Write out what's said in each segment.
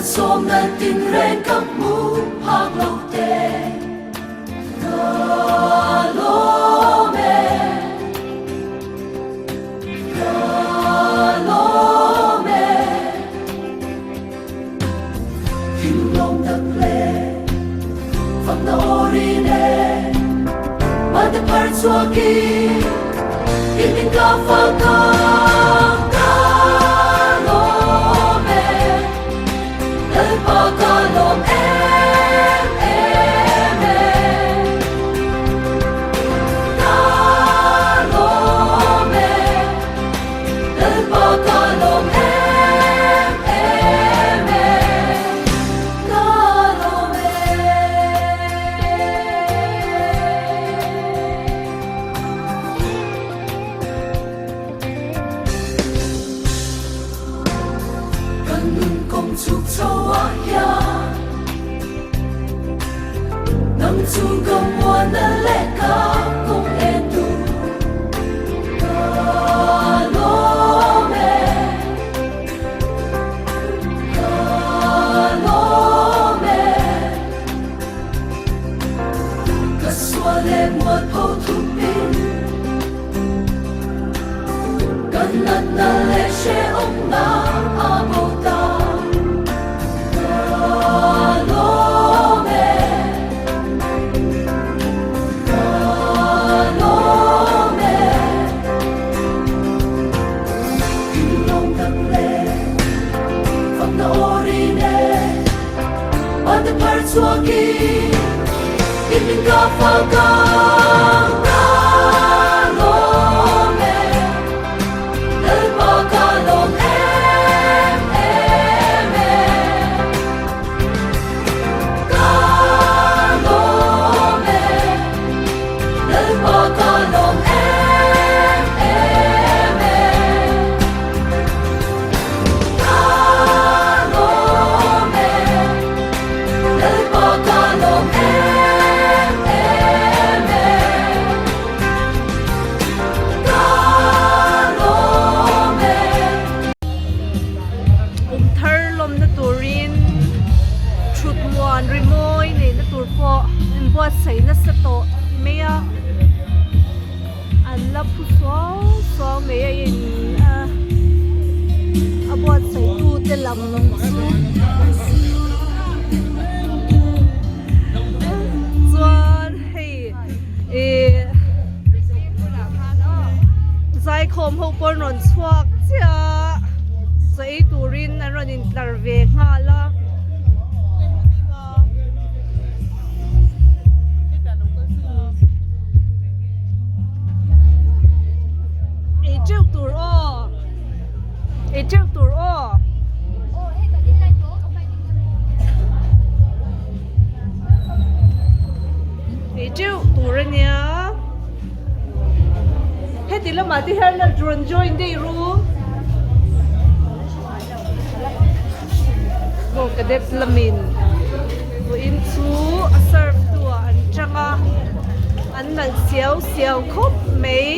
Som na tin ren kap mu hak lo te Lawmna Kim long dak le Fam na orine Ma de par suaki Imin ka fa ka lawm em ta lawm dal pa ka lawm em ta lawm kanun kong chuk chawa ya nang chu gam wa na le ka kong etu lawm ka swale mo po tu pin kan na le she ong na abota Suaki Imin ka fa ka lawm dal pa ka lawm em ka lawm dal pa ka lawm em ka lawm dal pa ka lawm em ka lawm Kumthar Lawmna turin Trut muan rimoy ne na tur po in buat sai na sa to meya an la pu so meya in a buat sai tu te lam long su chuan hei zai khom ho por non chuak cha sai turin an ron in tlar ve nga la e treo tur o e treo tur ania he ti la ma ti her na drone join dei room go kadet lamin go in chu a serve tu an changa an nan siao khop mei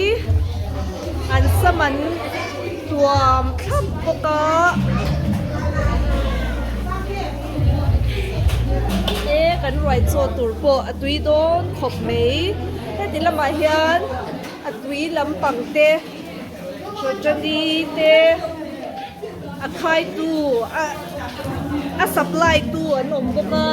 an saman tuam thap poka e kan roi cho tur po atui don khop mei he ti lama hian atui lampang te chotani te a khai tu a supply tu an om boka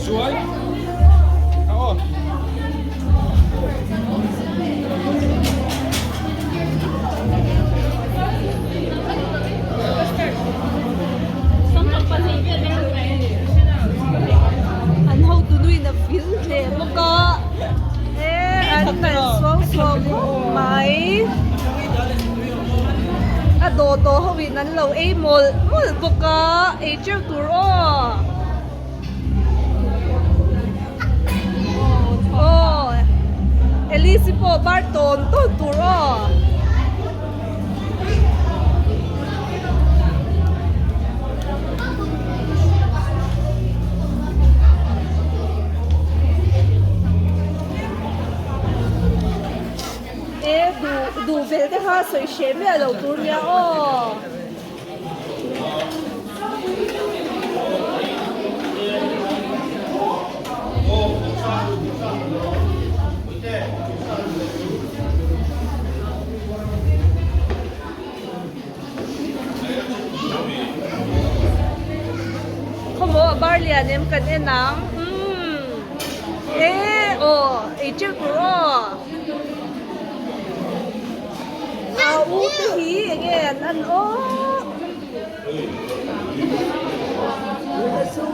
Suai? Oo. An how to do in a field le boka an tan swang mai วินั้นเราเอ้หมดปกะไอ้เจ้าตัวอ้อโอ้เอลิซิโปบาร์ตนต้นตัวอ้อดูเบลได้ค่ะสวยเชฟเนี่ยเราตัวเนี้ยอ้อเขาบอกว่าบาร์เลียเนี่ยมันกันเอ็นนังโอ้ไอเจ้าตัวอ้ออู้ตีหีอย่างเงี้ยนั่นโอ้สู้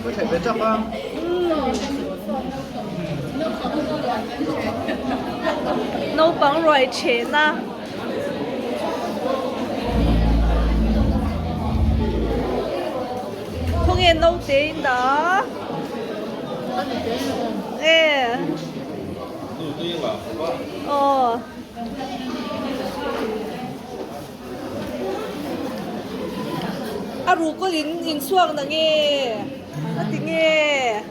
ไม่ใช่เป็นจับบ้างโนปังรอยเชนนะ통에 놓을 때 있다. 예. 아루 걸린 수학 나게. 어떻게?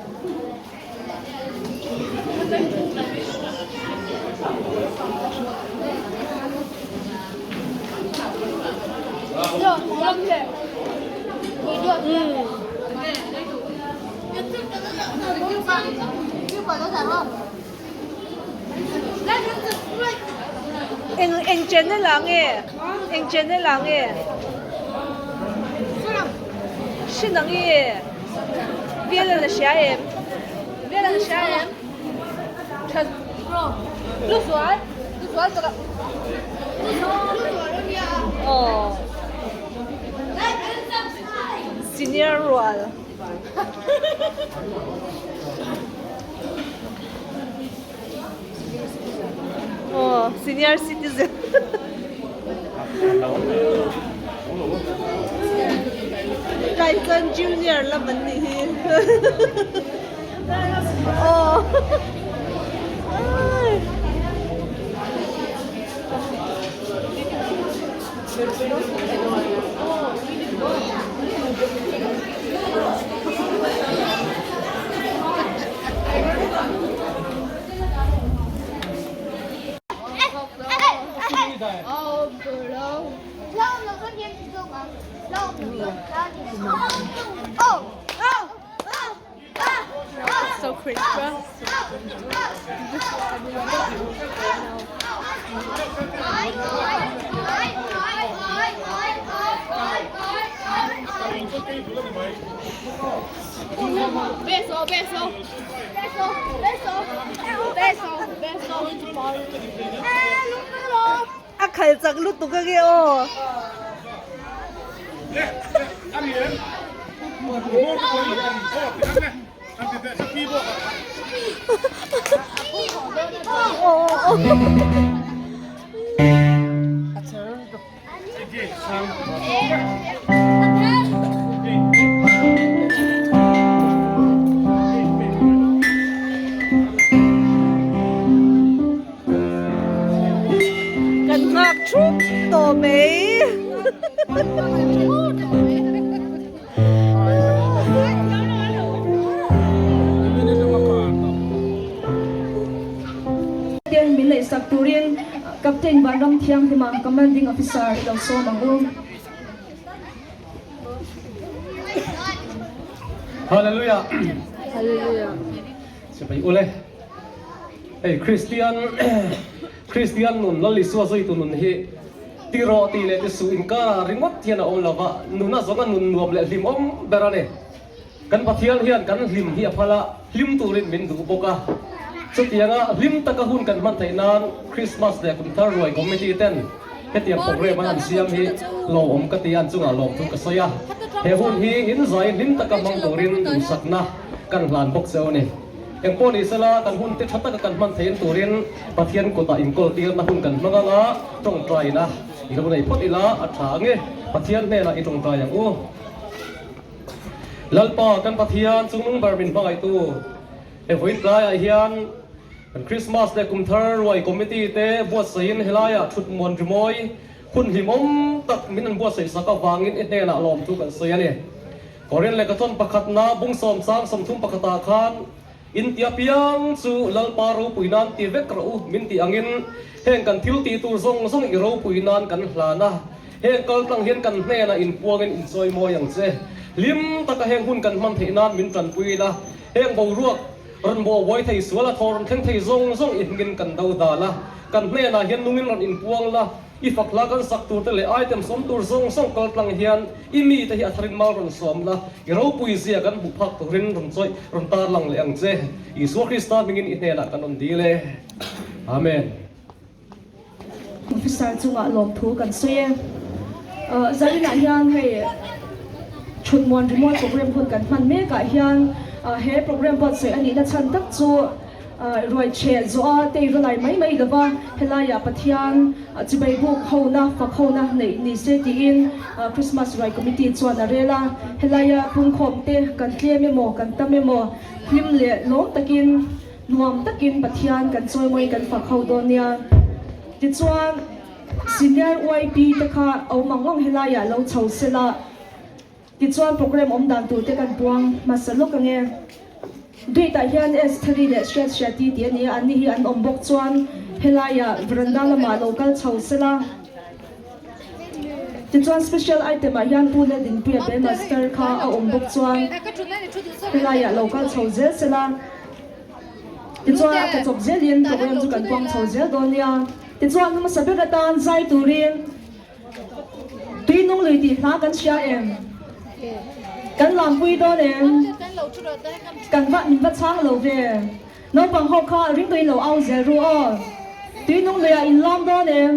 야, 이렇게. Anh trên đấy là nghe, anh trên đấy là nghe. Xin lắng nghe. Viết là xé em, viết là xé em. Thật. Lúc xoáy rồi. Senior role. Senior citizen. Đại dân junior là mình đi. So cringe, bro. Beso. À khai giặc lúc tụi cái ô. Cần ngạc chút tổ mấy. Mình lại sắp Turian Captain Bandam Thiang thì mà Commanding Officer Lao So Mangu. Hallelujah. Hallelujah. Siapa oleh? Christian nun lali suazoi tu nun hi tiro ti le su inka ringot thiana om lava nuna zonga nun nuam le lim om berane kan pathian hian kan lim hi aphala lim turin min du boka chutianga lim takahun kan man thainan Christmas de Kumthar roi committee ten hetiam program an siam hi lawm katian chunga lawm tu kasoya he hun hi in zai lim takamang turin tu sakna กันหลานบกเซลนี่ยังป้อนี่สละกันหุ่นเตชัตตะกันมันเทียนตัวเรียนปะเทียนกุตาอิงกอลเตียนนะหุ่นกันมังละตรงใจนะอีกคนไหนพอดีละอัฐาเงี้ยปะเทียนเนี่ยนะอีตรงใจอย่างอู้ลัลปากันปะเทียนซุ่มบาร์บินบางไอตู้เอฟวินกลายไอเฮียนเป็นคริสต์มาสเดกุมเทอร์รวยคอมมิตี้เต้บวชศีลเฮลายชุดมอนจมอยคุณหิมอมตักมินันบวชศีลสักวางินเอเนน่ะลอมทุกันเสียเนี่ยก่อนเรียนเลกทอนประคัตนาบุ้งสอมสางสมทุ่มประคตาคานอินเตียเปียงสู่ลัลปารูปุยนานตีเวกรูมินตีอังินเฮงกันทิวตีตูซงซงอิรูปุยนานกันหลานะเฮงกัลตั้งเฮงกันเน่นะอินปัวกันอินซอยโมอย่างเซลิมตะกะเฮงหุ่นกันมันเทนานมินจันปุยนะเฮงเบารวกรันบัวไว้ไทยสวละทอรันเทงไทยซงอินเงินกันดาวดาละกันเน่นะเฮงนุ่งรันอินปวงละอีฝักลากันสักตัวเตลไอเต็มสมตัวซงกัลตั้งเฮียนอีมีแต่เฮียทรินมารันสวมละอิรูปุยเสียกันบุพักตัวรินรันซอยรันตาลังเลงเซอีสวคริสต์มิงินอินเน่นะกันนดีเลยอาเมนพิสารจุงลมทูกันเสียจะได้หลายอย่างให้ชุดมวลรีโมทโปรแกรมคนกันมันเมกะอย่างเฮโปรแกรมบอดเสียอันนี้นะฉันตักจูรวยเชจจ้าเตยรายไม่เดบ้าเฮลายาปะเทียนจะไปบุกเขานะฝักเขานะในนิเซตีอินคริสต์มาสรายคอมมิตี้จวนอะไรล่ะเฮลายาปุ่งขมเตกันเทียเมโมกันตะเมโมพิมเล่ล้มตะกินนวมตะกินปะเทียนกันจอยมวยกันฝักเขาโดนเนี่ยจิตจวนซีเนียร์วัยปีตะค่ะเอามังว่างเฮลายาเราเช่าเสละจิตจวนโปรแกรมอมดันตัวเตกันบวงมาสรุปกันไงด้วยแต่ยันเอสทรีเดชเชตีเดียนี้อันนี้อันอมบกจวนเฮลายาบรันดาลมาโลกัลเช่าเสละจิตจวนสเปเชียลไอเทมยันปูเลดินปูยเป็นมาสเตอร์ค่ะเอาอมบกจวนเฮลายาโลกัลเช่าเจเสละจิตจวนกระจกเจลินโปรแกรมจุกันบวงเช่าเจโดนเนี่ยจิตจวนมันสเปกตานใจตูเรียนตีนุ่งเลยตีหากันเชียเองกันหลังปุยโดนเองกันว่ามินว่าช้างเหลวเวน้องฟังเขาข้าริ่งตัวเหลวเอาเจรัวตีนุ่งเลยอินล้อมโดนเอง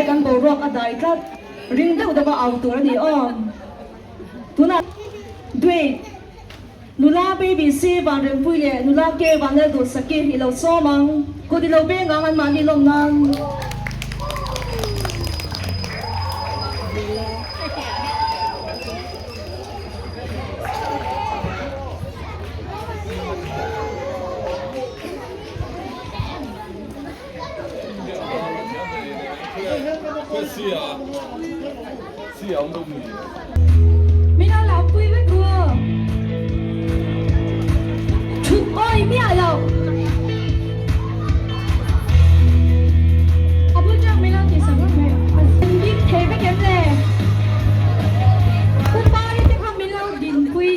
กันโบรอกอะไรก็ริ่งเท่าแต่ว่าเอาตัวนี้อ้อตัวนั้นด้วยนุลาเบบี้ซีวันเรียนปุยเลยนุลาเกวันเล่ดูสกีที่เราซ้อมังกูที่เราเบ่งงานมันที่ลมนั้นไม่น่าหลับคุยไม่กลัวชุดอ้อยไม่เอาเราเอาพูดจังไม่น่าติดสังกัดเลยเป็นยิ่งเทไปเก็บเลยคุณป้าที่จะทำไม่เล่าดินคุย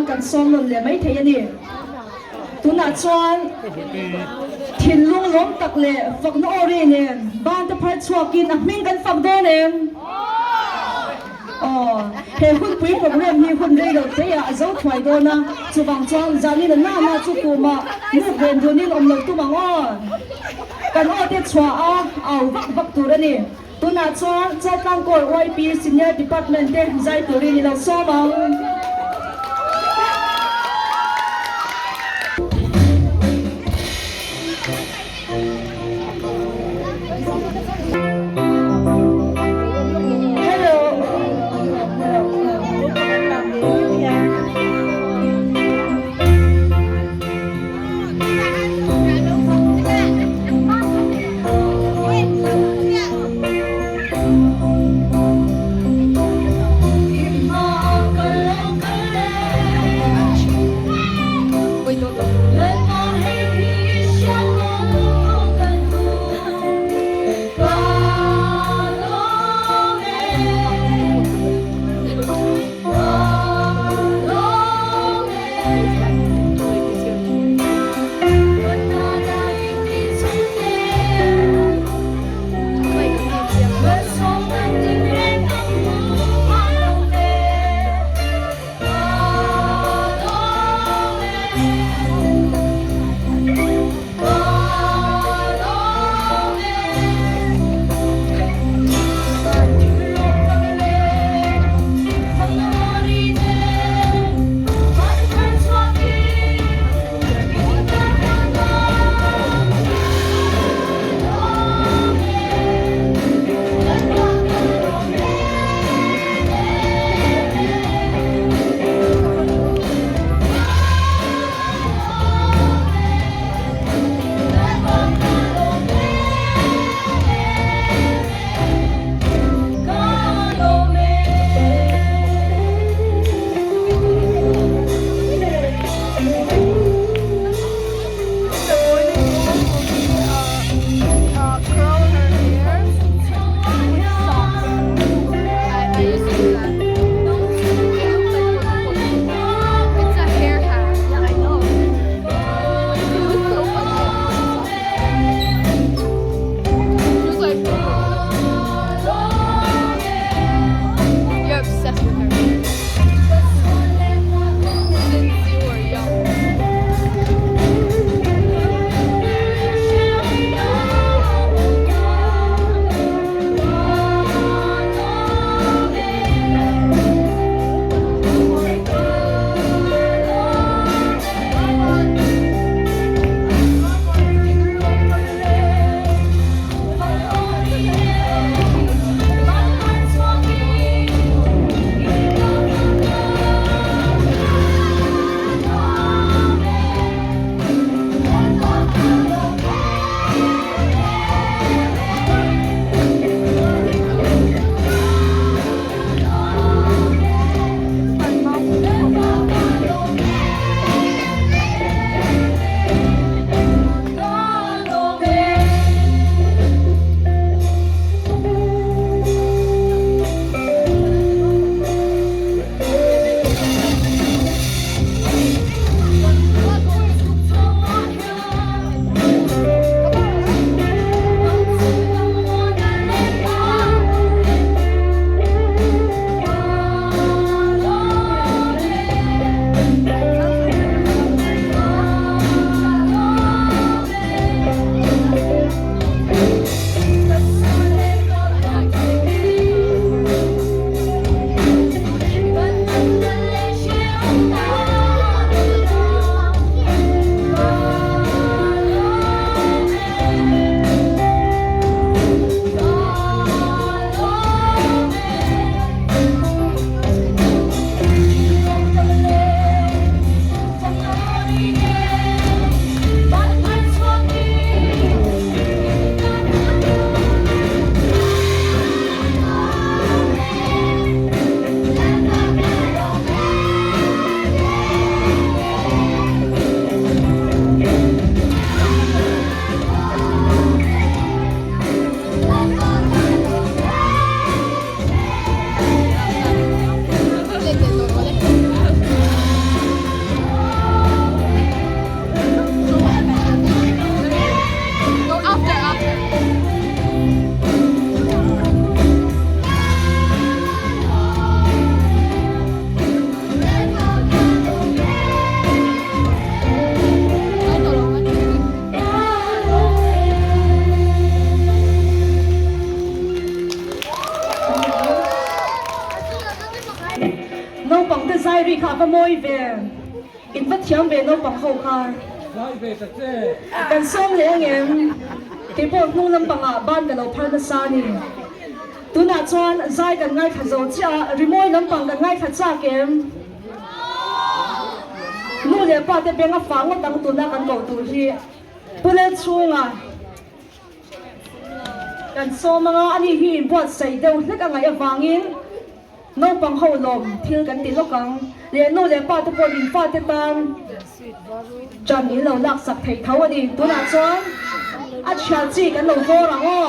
kan som non le mai thei ani tuna chuan thin lung lom tak le fak no ori nen ban ta phar chuakin a hming kan fak do nen he hun pui program hi hun rei lo te ya zo thwai do na chu bang chuan zani na na ma chu ku ma mu ben do nin om lo tu bang on kan o te chua a au vak tur ani tuna chuan Chaltlang Corps YP senior department te zai turi ni lo so bang Hãy subscribe cho kênh Ghiền Mì Gõ để không bỏ lỡ va moi về in phát thiam về nó bằng hậu kha cần xong lẽ em thì bộ nung lâm bằng à ban cái lâu phơi sa ni tu na chuan zai kan ngai kha zo cha remoi lâm bằng kan ngai kha cha kem nu le pa te benga fang tang tu na kan go tu hi pule chunga kan so manga ani hi bot sei deuh hlek anga awangin no pang ho lom thil kan ti lokang le no le pa te pon in fa te tan chan ni lo lak sak thei tho ani tu na chuan a chia chi kan lo go ra ngo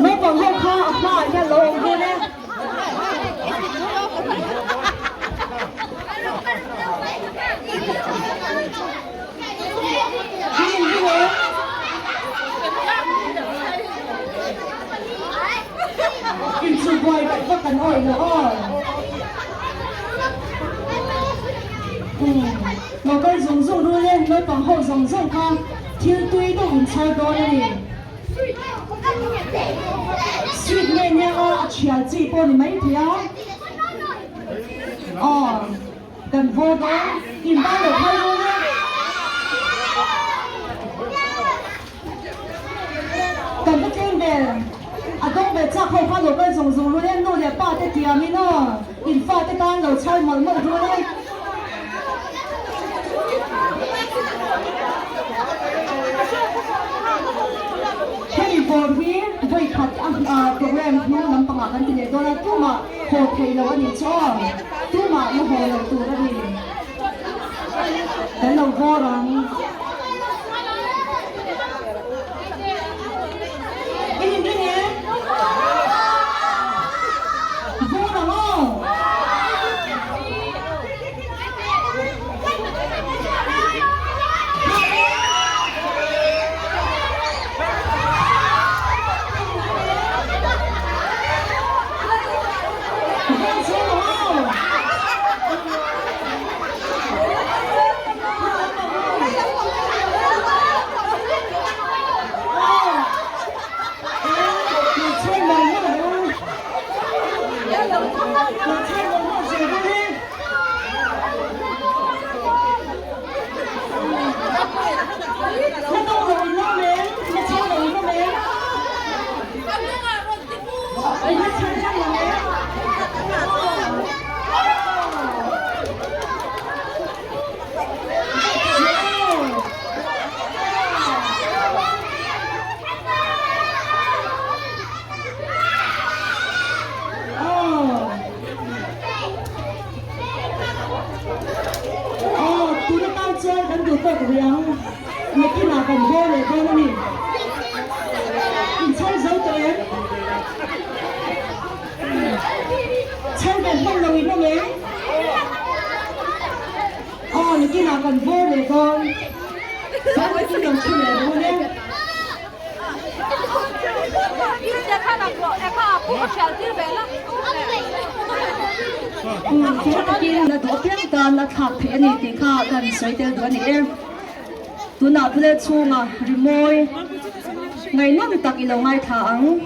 no pang ho kha a ma ya lo go ne in chung boy cái phát cần oi nữa nó cái dùng luôn lên nó bằng hậu dùng con thiếu tuy都唔猜到呢sweet 咩呢chia chỉ bao nhiêu mấy条cần vô đó in bao được hay luôn á cần cái tên về đông về chắc không phải là cái dùng luôn lên nó để ba cái kia mi nó in pha cái tan rồi chơi mòn mòn luôn đấy cái bộ vi với khát program nó nằm bằng cái gì đó là tu mà hồ thầy là cái gì cho tu mà nó hồ là tu cái gì cái lâu vô rồi mấy cái nào còn vô này vô này mình chơi dấu tuyến chơi đèn không đồng ý đâu nhé những cái nào còn vô này con sao mấy cái đồng chơi này vô nhé cái kia là tổ tiên ta là tháp thế này thì cả gần soi tiêu đó này em tu na pule chunga rimoi ngai no mi tak ilo ngai thang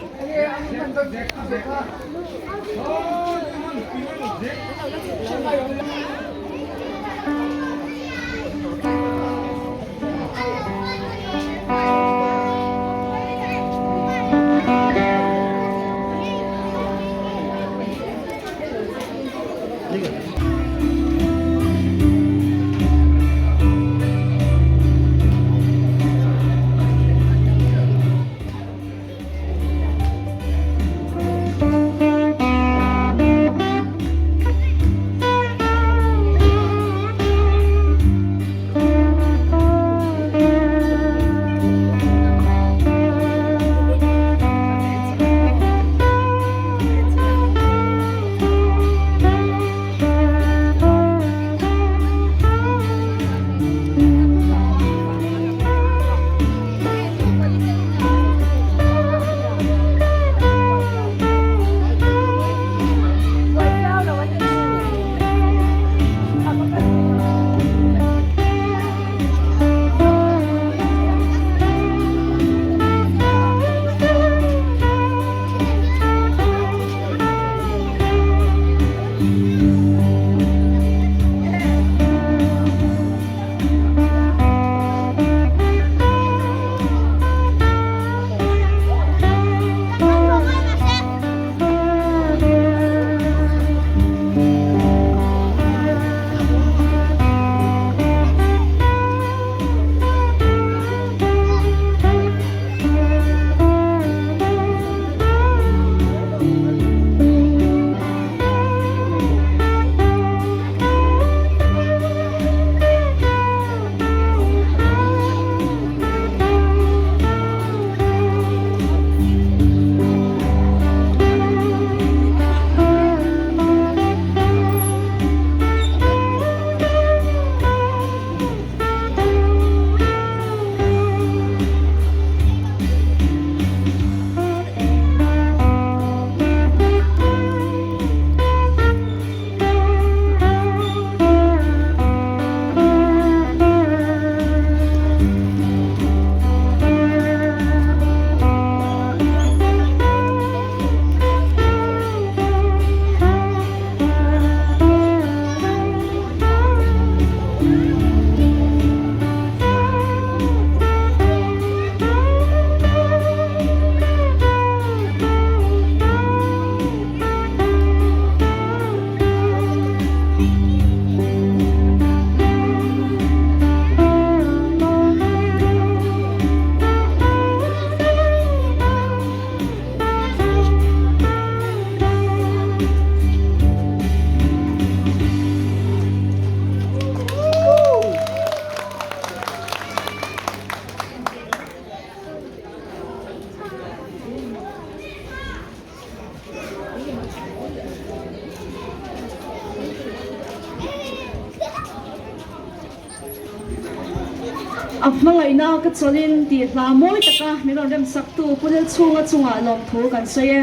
mangai na ka cholin ti hla moi taka mi ron rem sak tu pulel chunga chunga lom thu kan soye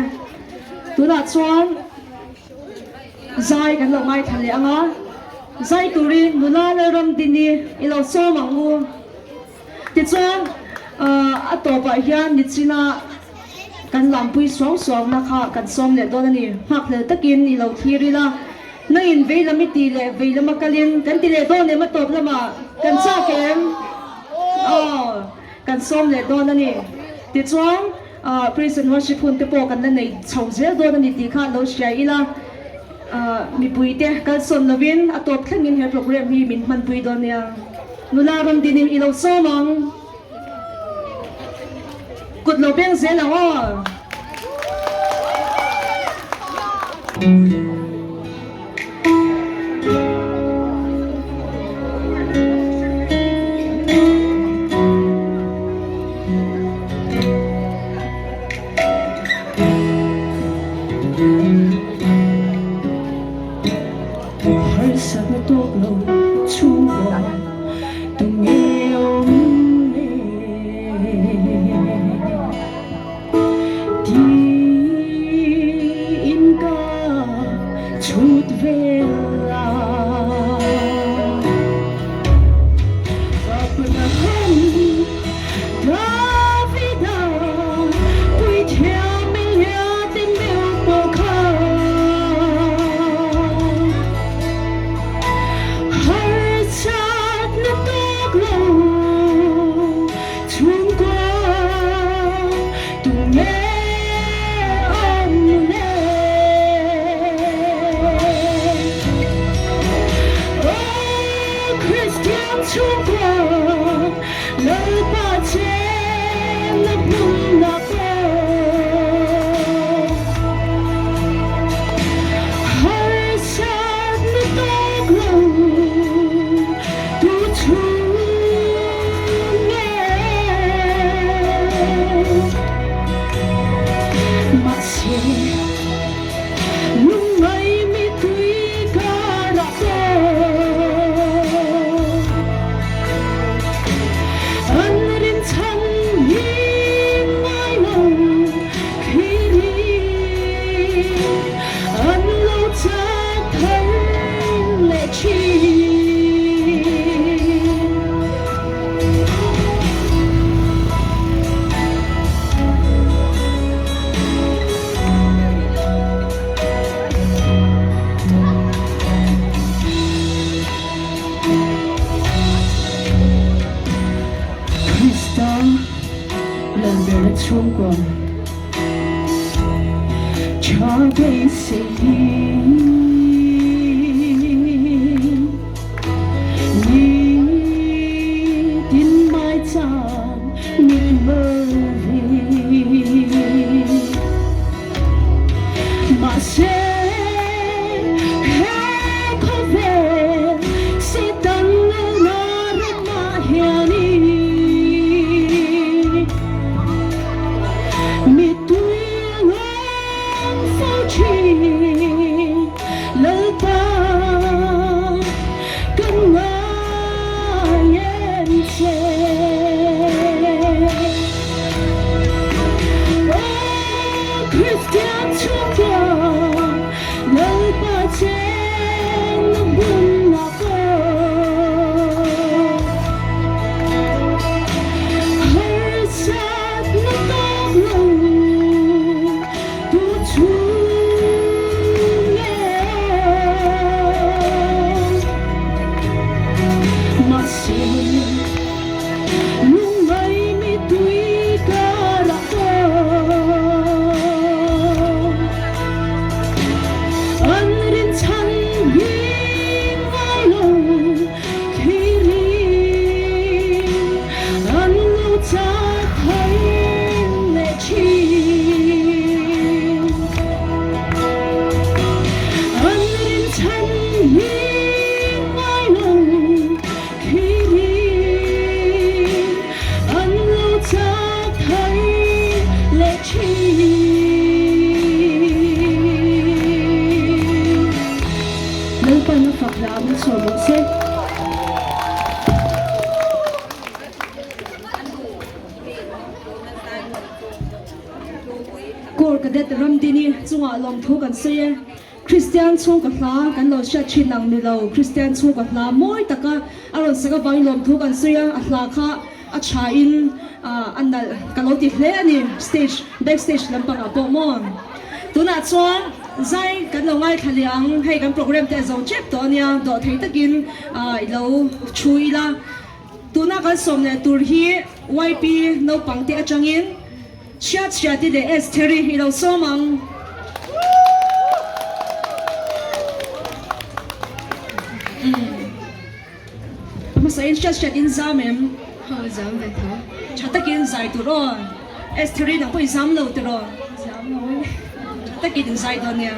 tuna chuan zai kan lo mai thale anga zai turi nuna le ram dini ilo so mangu ti chuan atopa hian ni china kan lampui swang swang na kha kan som le don ani hak le takin ilo thiri la na in veila mi ti le veila makalin kan ti le don ne ma top lama kan cha kem kan som le don ani ti chuan praise and worship hun te po kan la nei chho zel don ani ti kha lo shia ila mi pui te kan som lovin atop thlengin he program hi min man pui don ya nula ram dinim ilo somang cột lầu bên dưới là hoa hơi sợ nó tốt lâu chung bỏ từng yêu Corps Cadet Ramdini chunga lom thu kan se Christian chung ka hla kan lo sha chinang ni lo Christian chung ka hla moi taka aron saka bang lom thu kan se a hla kha a tha in anal kaloti hle ani stage backstage lampang a pomon tuna chuan zai kan lo ngai thaliang hei kan program te zo chep to nia do thei takin lo chui la tuna kan som ne tur hi YP no pangte atangin chat ti le esteri hi lo somang masa in chat in zamem Giảm về thở. chatakin zai tu ron esteri na poi zam lo tu ron Giảm rồi. chatakin zai do nia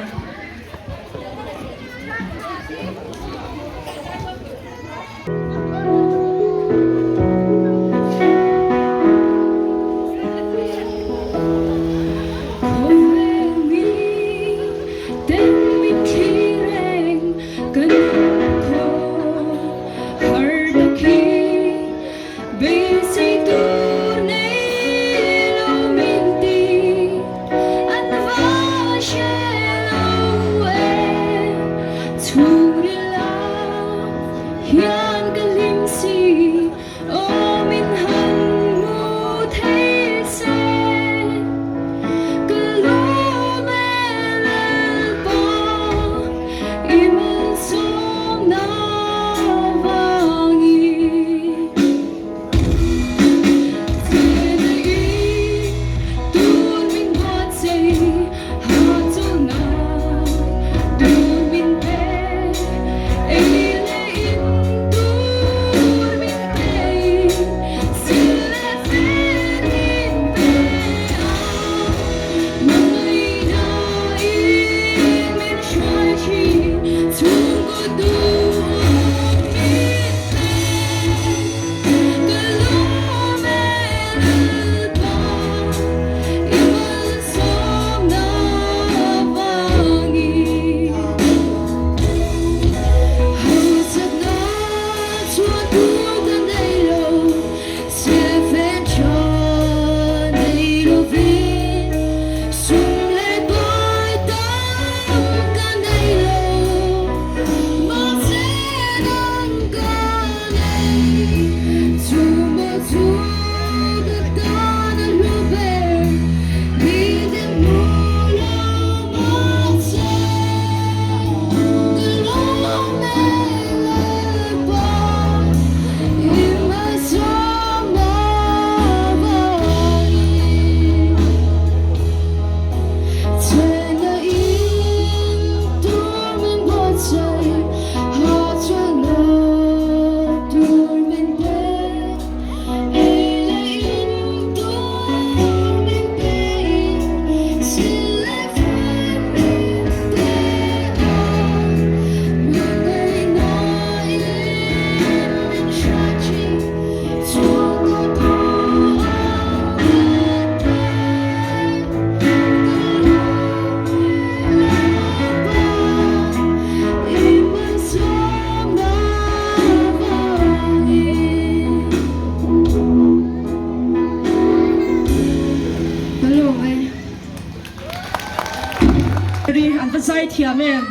zai thiamen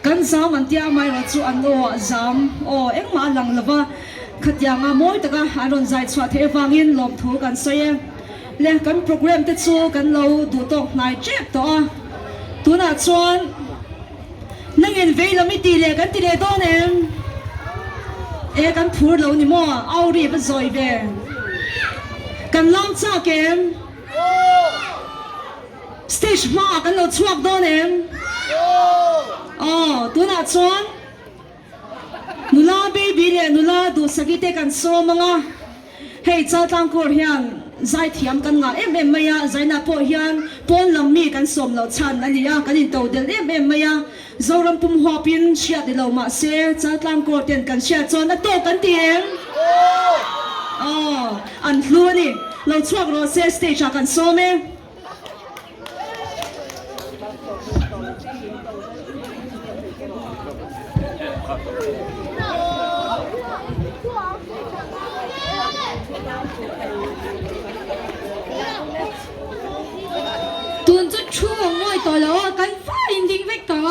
kan zam an tia mai ro chu an o zam o engma lang lova khatyanga moi taka aron zai chwa the wangin lom thu kan soye le kan program te chu kan lo du tok nai chep to tuna chuan nangin veilami ti le kan ti le to nem e kan phur lo ni mo auri ba zoi ve kan lam cha kem stage ma kan lo chuak do nem tuna chuan nula baby le nula du sagite kan so manga hei Chaltlang Corps hian zai thiam kan nga em maya zaina po hian pon lam mi kan som lo chan ania kan in to del em maya zoram pum hopin sia de lo ma se Chaltlang Corps ten kan sia chon a to kan tieng an hlu ni lo chuak ro se stage a kan so me ตัวแล้วกันฟ้าอินดิ้งเวกตัว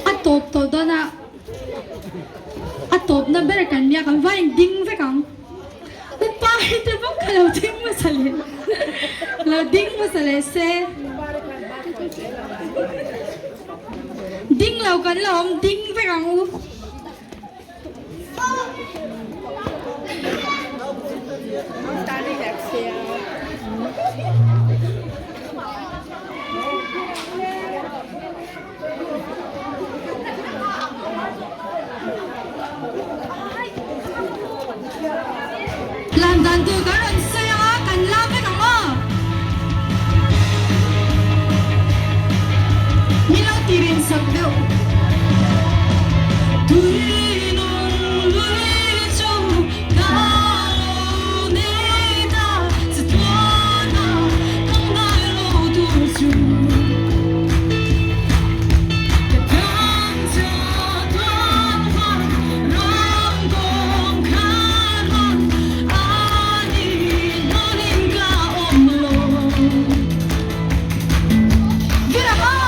อัดตบตัวตัวน่ะอัดตบน่ะเบรกันเนี่ยกันฟ้าอินดิ้งเวกังอุปาหิตบุกเราดิ้งมาสเลเราดิ้งมาสเลเซดิ้งเรากันเราดิ้งเวกังLandan tu kan saya akan lawan kamu. Milau tirin sabdo. Tuinun luicu kalau neda setuana kembali tuju. Ketan jatuh rangkong kanan. Get up on!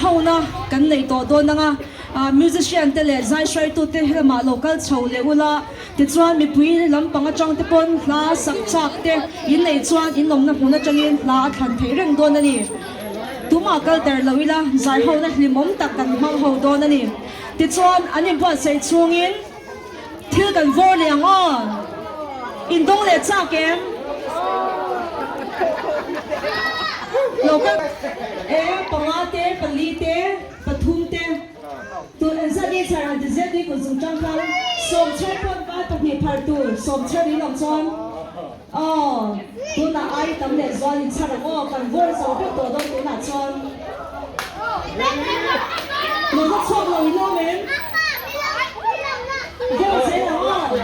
hậu na kan nei to do nanga musician te le zai shai tu te helama local chho le ula ti chuan mi pui lam panga chang te pon hla sak chak te in nei chuan in lom na huna changin hla than thei reng don ani tuma kal ter lawila zai ho na hlimom tak kan mang ho don ani ti chuan ani ba sei chungin thil kan vor liang on in dong le chak em local pangate palite pathumte tu anzani sara dizedi ko sungchang kal som chai pon ba to ni phar tu som chai ni long chon tu na ai tam le zon in chara mo kan vor so to do tu na chon lo na chon lo ni lo men go se na mo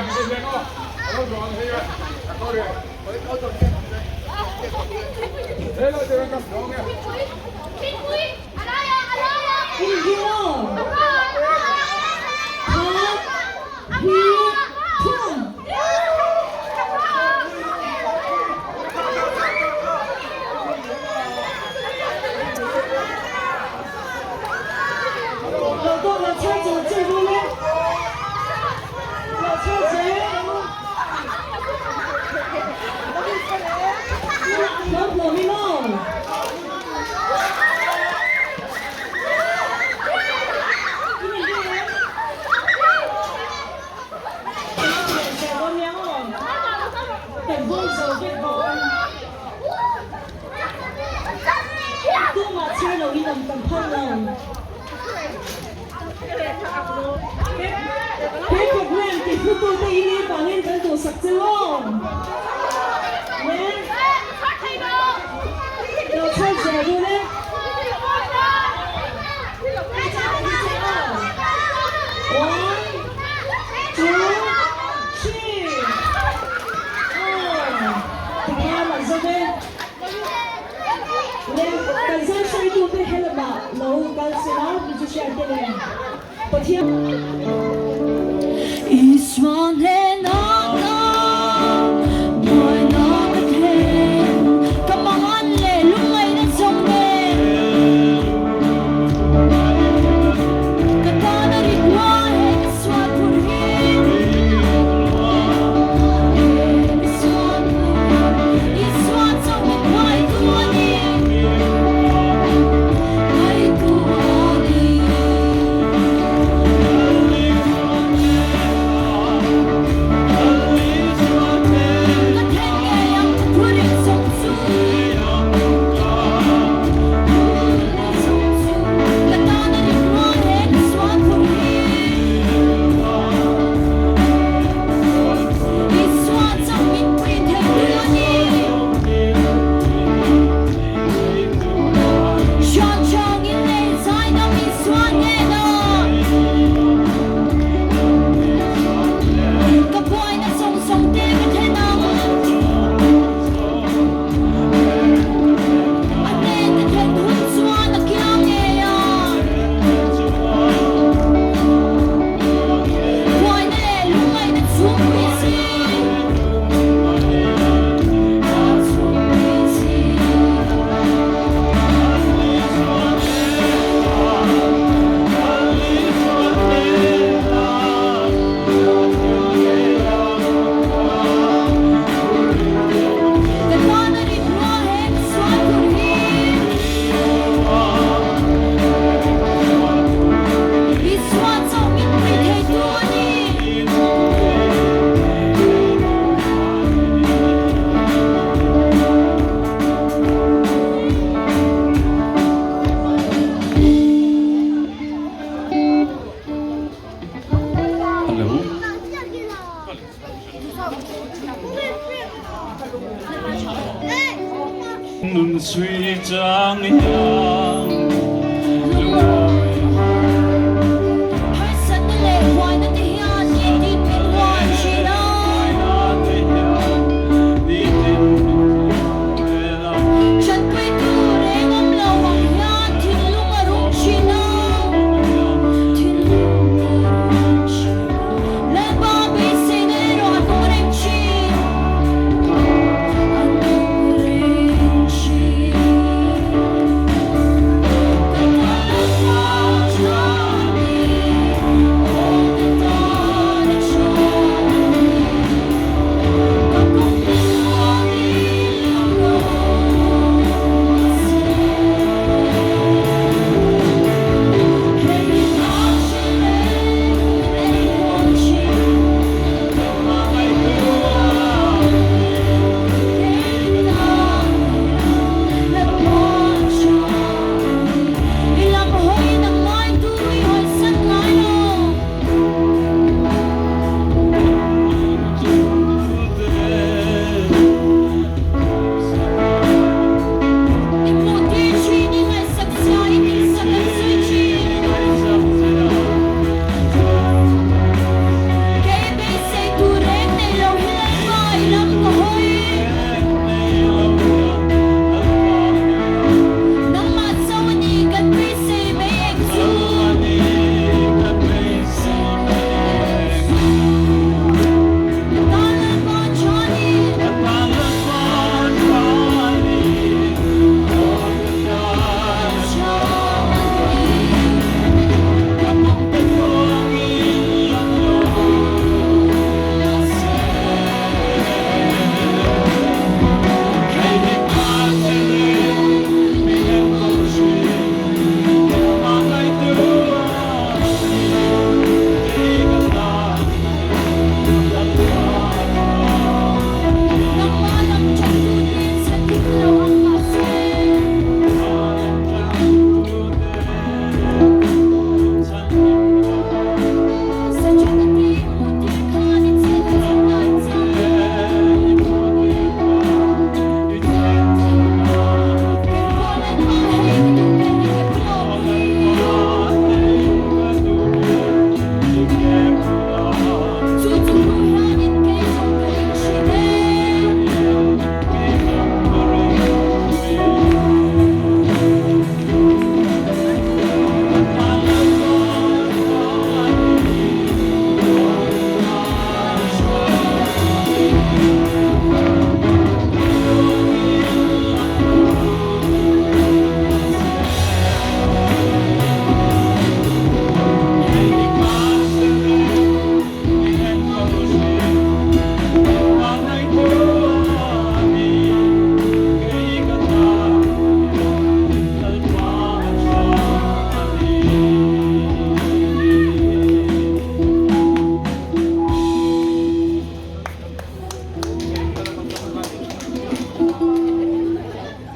nun suy trang yang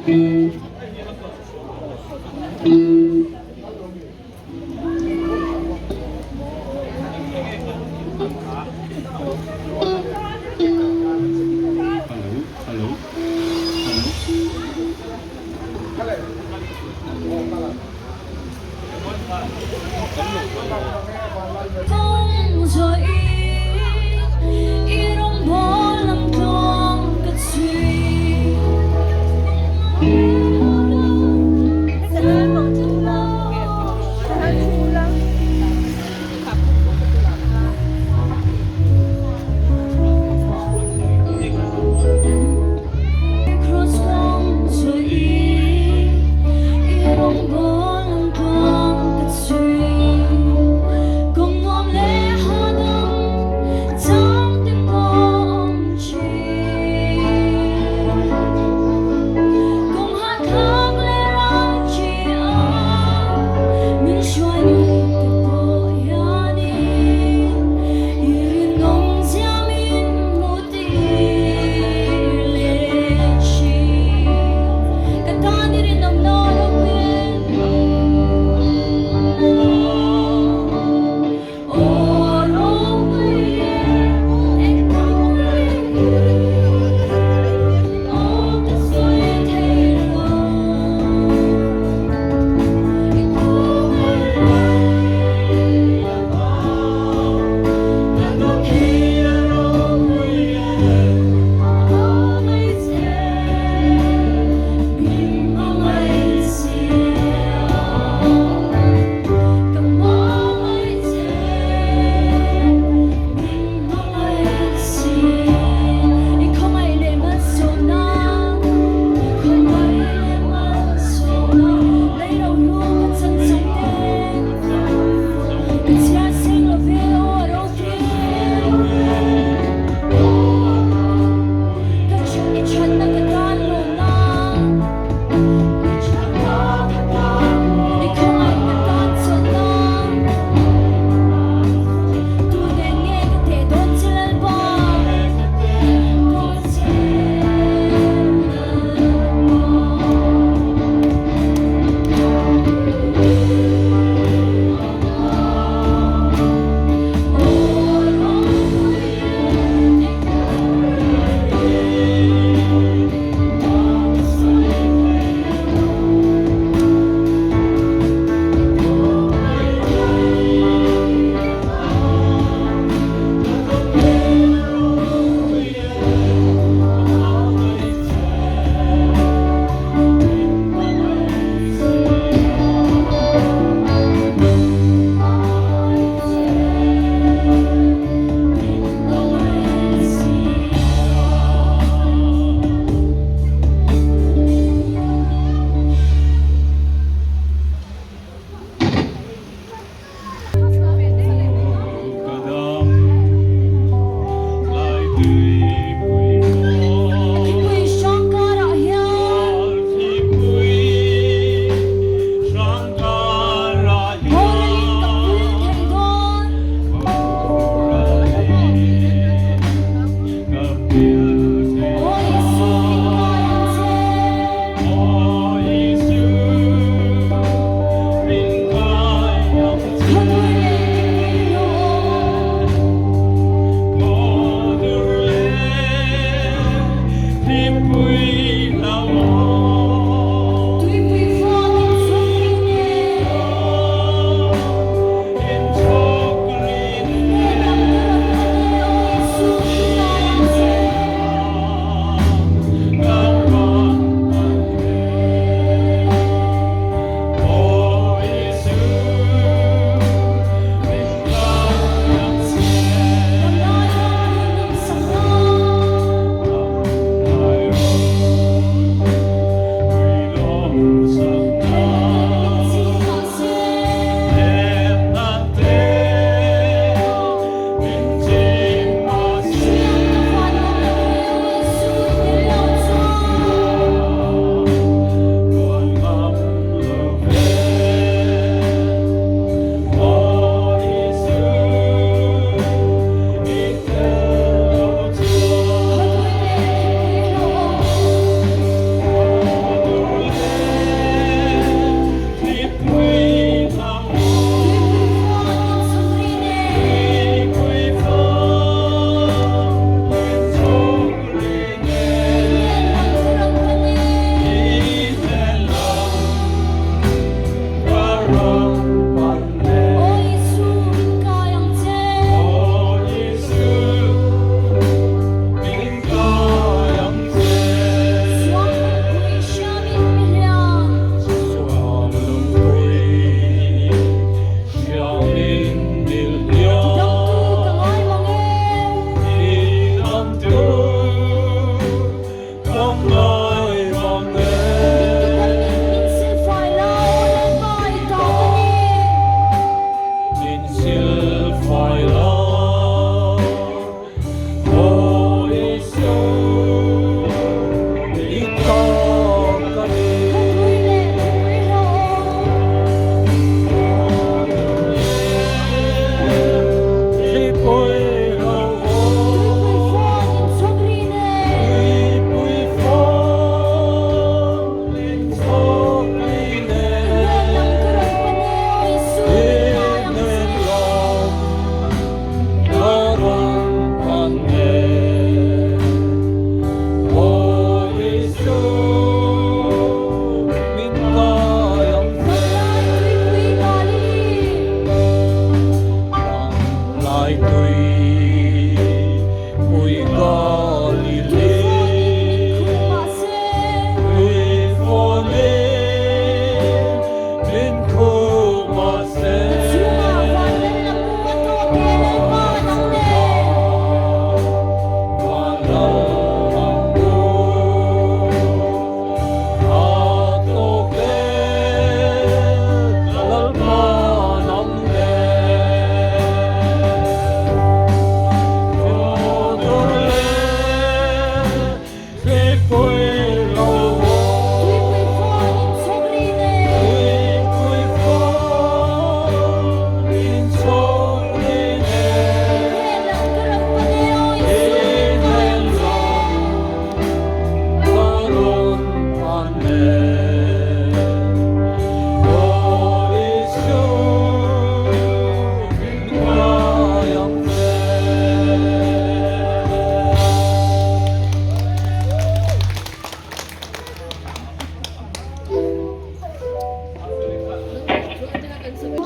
Không rồi y đông bó làm con cất suy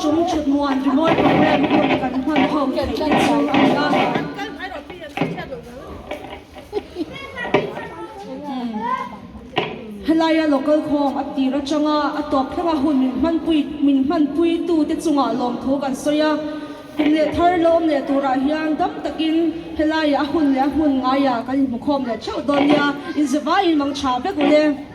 chúng chụp muôn thì mỗi program một cần hoàn hồng để chân xuống đó helai local khom ati ra changa atop thanga hun min man pui tu te chunga lom tho kan soya le thar lom le tura hian dam takin helai a hun le hun nga ya kan mu khom le chau don ya in zawai mang cha be gule